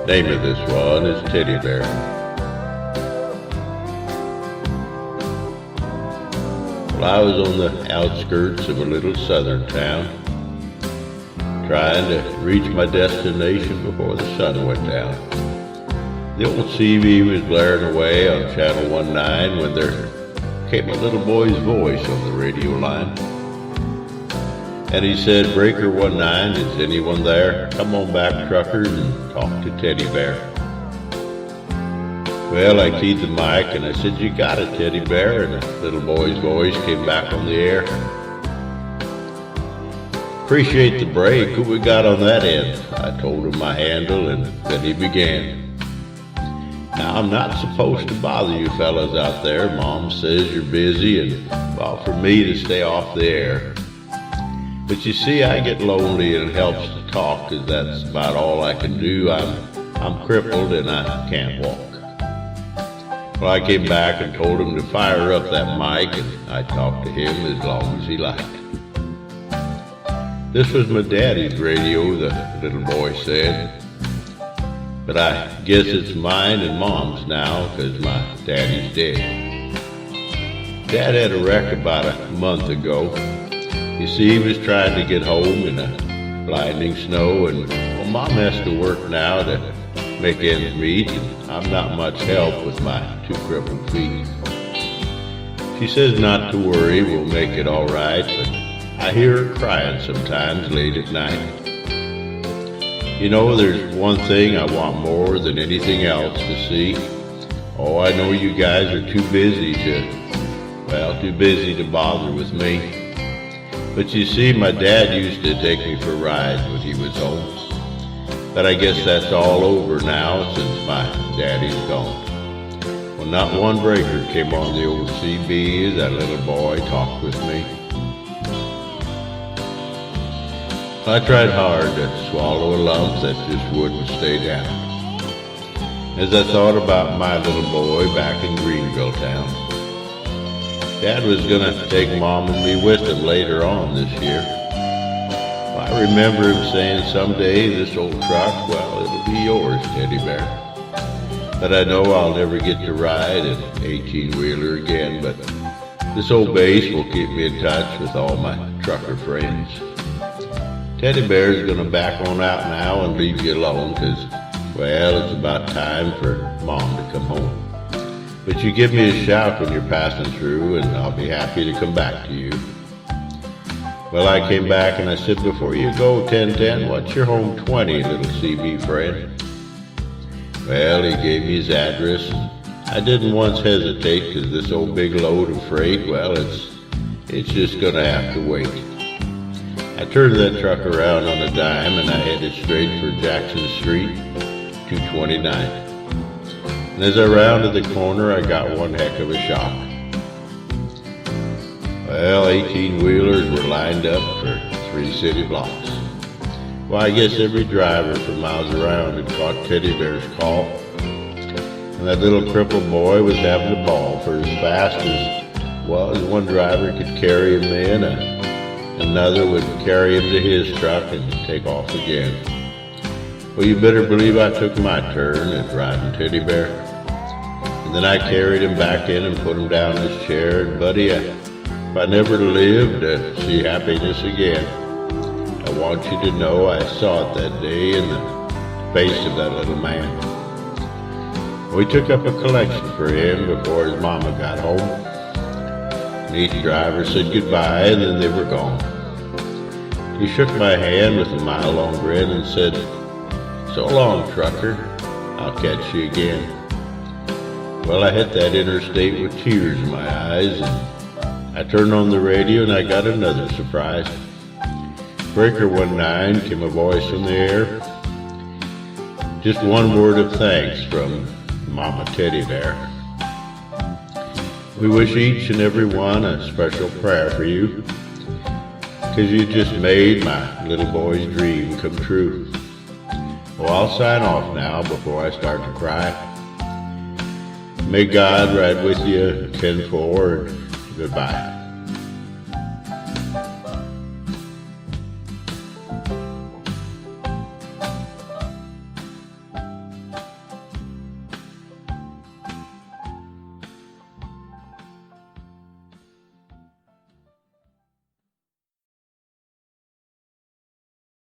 Name of this one is Teddy Bear. Well, I was on the outskirts of a little southern town, trying to reach my destination before the sun went down. The old CV was blaring away on channel 19 when there came a little boy's voice on the radio line. And he said, "Breaker 19, is anyone there? Come on back, truckers, and talk to Teddy Bear." Well, I keyed the mic and I said, "You got it, Teddy Bear," and the little boy's voice came back on the air. "Appreciate the break. Who we got on that end?" I told him my handle, and then he began. "Now, I'm not supposed to bother you fellas out there. Mom says you're busy and, well, for me to stay off the air. But you see, I get lonely and it helps to talk, 'cause that's about all I can do. I'm crippled and I can't walk." Well, I came back and told him to fire up that mic, and I talked to him as long as he liked. "This was my daddy's radio," the little boy said. "But I guess it's mine and Mom's now, 'cause my daddy's dead. Dad had a wreck about a month ago. You see, he was trying to get home in the blinding snow, and well, Mom has to work now to make ends meet, and I'm not much help with my two crippled feet. She says not to worry, we'll make it all right, but I hear her crying sometimes late at night. You know, there's one thing I want more than anything else to see. Oh, I know you guys are too busy to bother with me. But you see, my dad used to take me for rides when he was home. But I guess that's all over now since my daddy's gone." Well, not one breaker came on the old CB as that little boy talked with me. I tried hard to swallow a lump that just wouldn't stay down, as I thought about my little boy back in Greenville town. Dad was gonna take Mom and me with him later on this year. I remember him saying, "Someday this old truck, well, it'll be yours, Teddy Bear." But I know I'll never get to ride an 18-wheeler again, but this old base will keep me in touch with all my trucker friends. Teddy Bear's gonna back on out now and leave you alone, 'cause, well, it's about time for Mom to come home. But you give me a shout when you're passing through, and I'll be happy to come back to you. Well, I came back and I said, "Before you go, 1010, what's your home 20, little CB friend?" Well, he gave me his address. I didn't once hesitate, 'cause this old big load of freight, well, it's just gonna have to wait. I turned that truck around on a dime and I headed straight for Jackson Street, 229. And as I rounded the corner, I got one heck of a shock. Well, 18-wheelers were lined up for 3 city blocks. Well, I guess every driver for miles around had caught Teddy Bear's call. And that little crippled boy was having a ball, for as fast as one driver could carry him in, another would carry him to his truck and take off again. Well, you better believe I took my turn at riding Teddy Bear. And then I carried him back in and put him down in his chair, and buddy, if I never lived to see happiness again, I want you to know I saw it that day in the face of that little man. We took up a collection for him before his mama got home. And each driver said goodbye, and then they were gone. He shook my hand with a mile-long grin and said, "So long, trucker. I'll catch you again." Well, I hit that interstate with tears in my eyes, and I turned on the radio and I got another surprise. Breaker 19 came a voice in the air. Just one word of thanks from Mama Teddy Bear. "We wish each and every one a special prayer for you, 'cause you just made my little boy's dream come true." Well, I'll sign off now before I start to cry. May God ride with you, 10-4, and goodbye.